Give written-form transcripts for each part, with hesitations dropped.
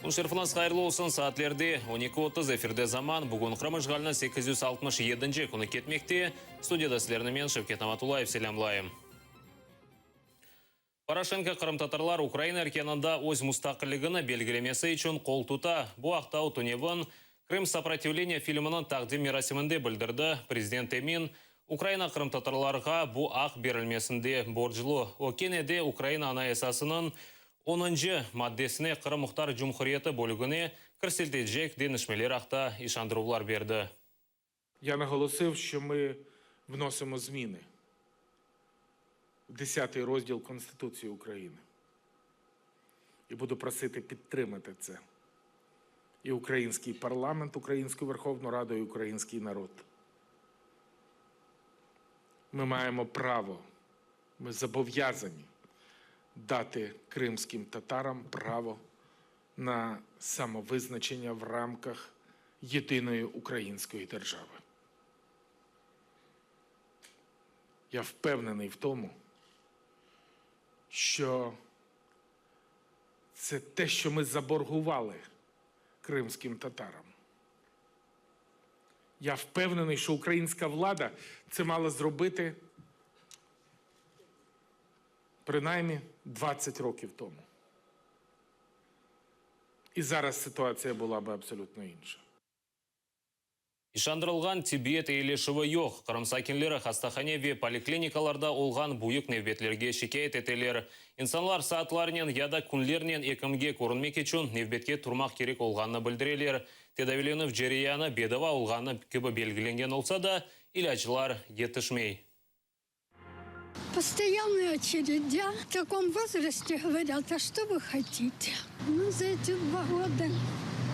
Ушерфланс қайырлы olsun саатлерде 12.30 эфирде заман. Бүгін қырмыжғалына 867 күні кетмекте. Студияда сілеріні мен Шевкет Аматулаев селямлайым. Порошенко қырым-татарлар Украина әркенында өз мұстақылығыны белгілемесі үшін қол тұта. Бұл ақтау түнебін Крым сопротивления фильмінің тақдим мерасимінде білдірді. Президент Эмин Украина қырым-татарларға бұл ақ берілмесінде боржылы. Окенеде Украина анаясасының 10-шы маддесіне Қырым Мұхтар Жұмхұриеті бөлігіне кірселтеджек денішмелер ақта ішандырулар берді. Я наголосив, що ми вносимо зміни в 10-й розділ Конституції України. І буду просити підтримати це. І український парламент, Українську Верховну Раду, і український народ. Ми маємо право, ми зобов'язані дати кримським татарам право на самовизначення в рамках єдиної української держави. Я впевнений в тому, що це те, що ми заборгували кримським татарам. Я впевнений, що українська влада це мала зробити принаймні 20 років тому. І зараз ситуація була б абсолютно інша. Ишандырылған Тибет ейлешігі йоқ. Қырым сакинлері хастаханеве поликлиникаларда олған бұйық невбетлерге шикает етелер. Инсанлар саатларнен яда күнлернен екімге көрінмек үшін невбетке тұрмақ керек олғанны білдірелер. Тедавиленов жерияны бедава олғанны көбі белгіленген олса да, илачылар етішмей. Постоянные очередя. В таком возрасте говорят, а что вы хотите? Ну, за эти 2 года,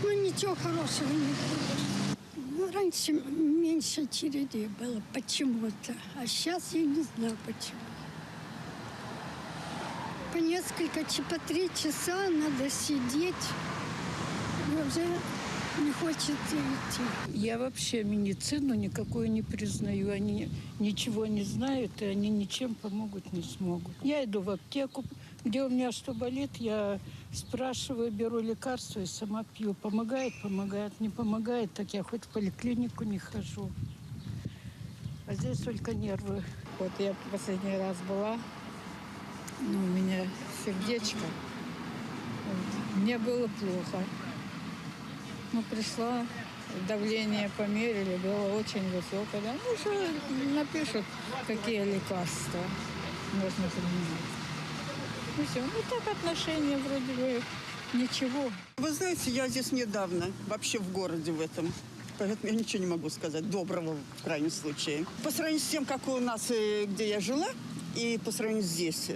ничего хорошего не было. Раньше меньше очередей было почему-то, а сейчас я не знаю почему. По несколько, по 3 часа надо сидеть, и уже не хочется идти. Я вообще медицину никакую не признаю. Они ничего не знают, и они ничем помогут не смогут. Я иду в аптеку, где у меня что болит, я спрашиваю, беру лекарства и сама пью. Помогает, помогает, не помогает, так я хоть в поликлинику не хожу. А здесь только нервы. Вот я последний раз была, у меня сердечко. Вот. Мне было плохо. Ну, пришла, давление померили, было очень высокое. Да? Ну, что напишут, какие лекарства можно принимать. Ну, все. Ну, так отношения вроде бы ничего. Вы знаете, я здесь недавно, вообще в городе в этом. Поэтому я ничего не могу сказать доброго в крайнем случае. По сравнению с тем, как у нас, где я жила, и по сравнению здесь,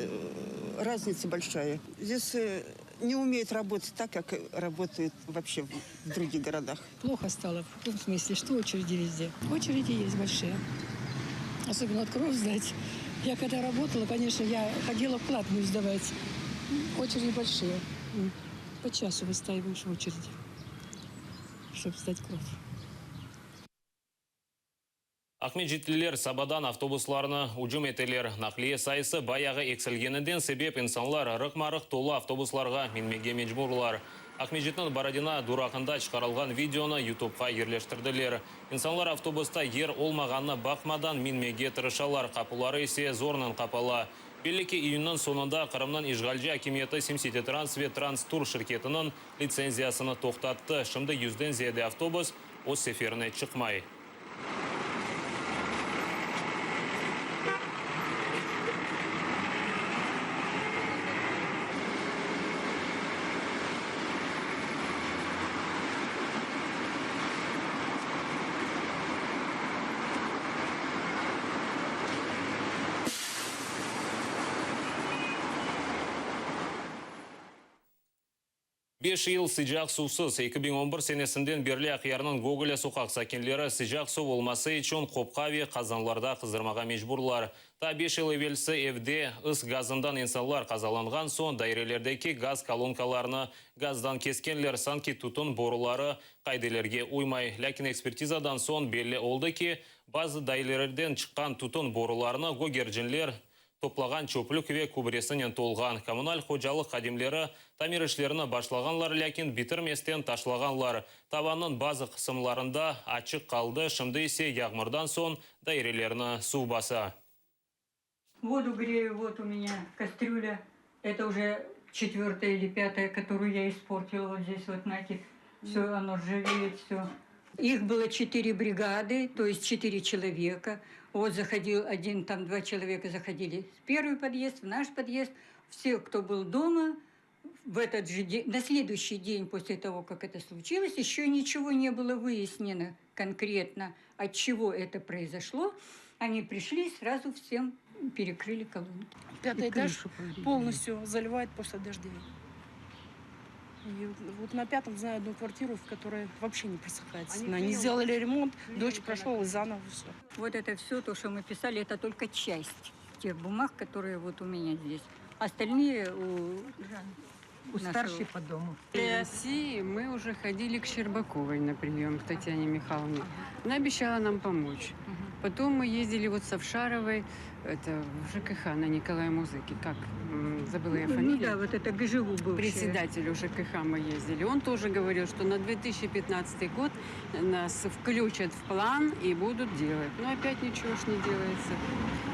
разница большая. Здесь не умеют работать так, как работают вообще в других городах. Плохо стало, в том смысле, что очереди везде. Очереди есть большие. Особенно от кровь сдать. Я когда работала, конечно, я ходила платную сдавать. Очереди большие. По часу выстаиваешь в очереди, чтобы сдать кровь. Ахмет жетілер сабадан автобусларыны ұжым етелер. Нақлие сайысы баяғы ексілгеніден себеп инсанлар рық-марық толы автобусларға менмеге мечбурлар. Ахмет жетінің Бородина дурақында шығарылған видеоны YouTubeға ерлештірділер. Инсанлар автобуста ер олмағанны бақмадан менмеге тырышалар. Қапылары есе зорнан қапала. Белікі июнның сонында Қырымның Ишғалжы акиметі Симсити Трансвет Транстур шіркетінің лицензиясыны тоқтатты. Шымды 100-ден зияде автобус өз сеферіне шықмай. Беш ел сыжақ сусыз 2011 сенесінден берлі ақиярның Гоголя соқақ сакенлері сыжақ су болмасы үшін қопқави қазанларда қыздырмаға межбурлар. Та 5 ел евелсі евде ыс газындан инсанлар қазаланған сон дайрелердегі газ колонкаларыны газдан кескенлер санки тұтын борулары қайделерге уймай. Ләкін экспертизадан сон белі олды ки, базы дайлерден шыққан тұтын боруларыны гогержінлер топлаған чөплік ве күбіресінен толған. Коммуналь қожалық қадемлері тамир ішлеріні башлағанлар, ләкин бітірместен ташлағанлар. Табанның базы қысымларында ачық қалды, шымды есе яғмырдан сон дайрелеріні су баса. Воду грею, вот у меня кастрюля. Это уже 4-я или 5-я, которую я испортила. Вот здесь вот, знаете, все оно ржавеет, все. Их было 4 бригады, то есть 4 человека. Вот заходил один, там 2 человека заходили в первый подъезд, в наш подъезд. Все, кто был дома, в этот же день, на следующий день после того, как это случилось, еще ничего не было выяснено конкретно, от чего это произошло. Они пришли, сразу всем перекрыли колонки. 5-й этаж полностью заливает после дождей. И вот на 5-м знаю одну квартиру, в которой вообще не просыхает стена. Они сделали ремонт, дождь прошел и заново все. Вот это все, то, что мы писали, это только часть тех бумаг, которые вот у меня здесь. Остальные у старшей по дому. В России мы уже ходили к Щербаковой на прием, к Татьяне Михайловне. Она обещала нам помочь. Потом мы ездили вот с Овшаровой, это в ЖКХ на Николая Музыки, как, забыла я фамилию. Ну да, вот это ГЖУ бывшее. Председателю ЖКХ мы ездили. Он тоже говорил, что на 2015 год нас включат в план и будут делать. Но опять ничего ж не делается.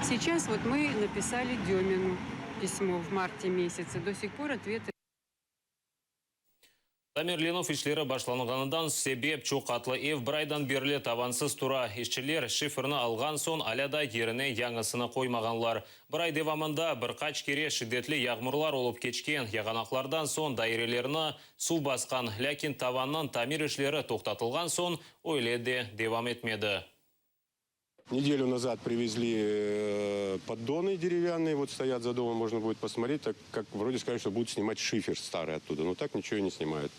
Сейчас вот мы написали Демину письмо в марте месяце. До сих пор ответа. Тамирленов ишлері башланғанынан себеп чоқатлы ев бірайдан берлі табансыз тұра. Ишчілер шифрны алған сон аляда еріне яңысыны қоймағанлар. Бірай девамында бір қач кере шидетлі яғмырлар олып кечкен. Яғанақлардан сон дайрелеріні су басқан. Ләкин таваннан тамир ишлері тоқтатылған сон ойледе девам етмеді. Неделю назад привезли поддоны деревянные, вот стоят за домом, можно будет посмотреть, так как вроде сказали, что будут снимать шифер старый оттуда, но так ничего не снимают,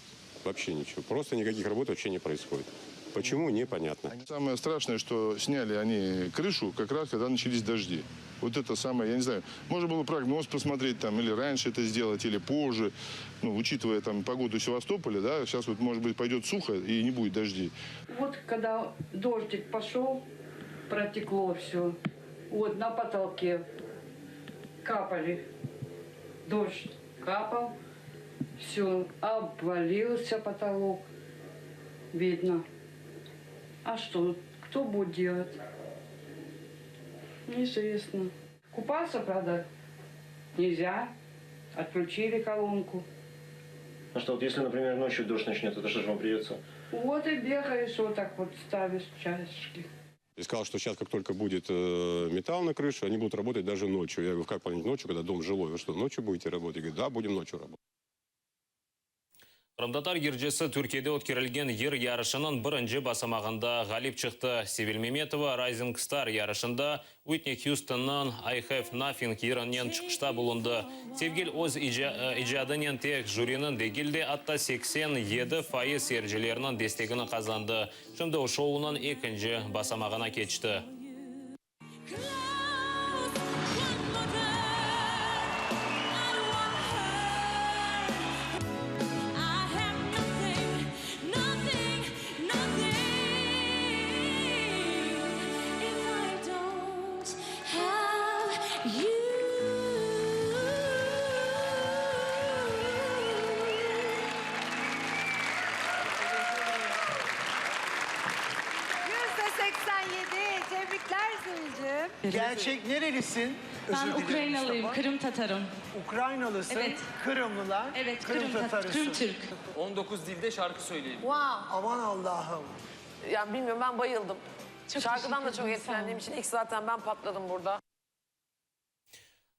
вообще ничего, просто никаких работ вообще не происходит. Почему, непонятно. Самое страшное, что сняли они крышу как раз, когда начались дожди. Вот это самое, я не знаю, можно было прогноз посмотреть там, или раньше это сделать, или позже, ну, учитывая там погоду Севастополя, да, сейчас вот, может быть, пойдет сухо и не будет дождей. Вот когда дождик пошел, протекло все. Вот на потолке капали. Дождь капал. Все, обвалился потолок. Видно. А что? Кто будет делать? Неизвестно. Купаться, правда, нельзя. Отключили колонку. А что, вот если, например, ночью дождь начнет, это что же вам придется? Вот и бегаешь, вот так вот ставишь чашечки. И сказал, что сейчас, как только будет металл на крыше, они будут работать даже ночью. Я говорю, как понять ночью, когда дом жилой? Вы что, ночью будете работать? Я говорю, да, будем ночью работать. Рамдатар ержесі Түркияде өткерілген ер ярышының бірінші басамағында ғалип шықты. Севил Меметова Rising Star ярышында Уитни Хьюстоннан I Have Nothing ерінен чықышта болынды. Севгел өз ижадынен тек жюрinin дегілде атта 87% ержелерінің дестегіні қазанды. Шымды о шоуының екінші басамағына кетшті. Gerçek nerelisin? Ben Ukraynalıyım, Kırım Tatarım. Ukraynalısın, Evet. Kırımlılar, Evet, Kırım Tatarısın. Kırım Türk. 19 dilde şarkı söyleyeyim. Wow. Aman Allah'ım. Yani bilmiyorum, ben bayıldım. Şarkıdan da çok etkilendiğim için ilk zaten ben patladım burada.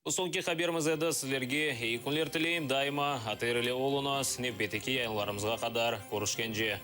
Bu sonki haberimiz еді sizlerге икунлер тілейм дайыма атайрылы олыңыз, небетеке яйынларымызға қадар көрішкенже.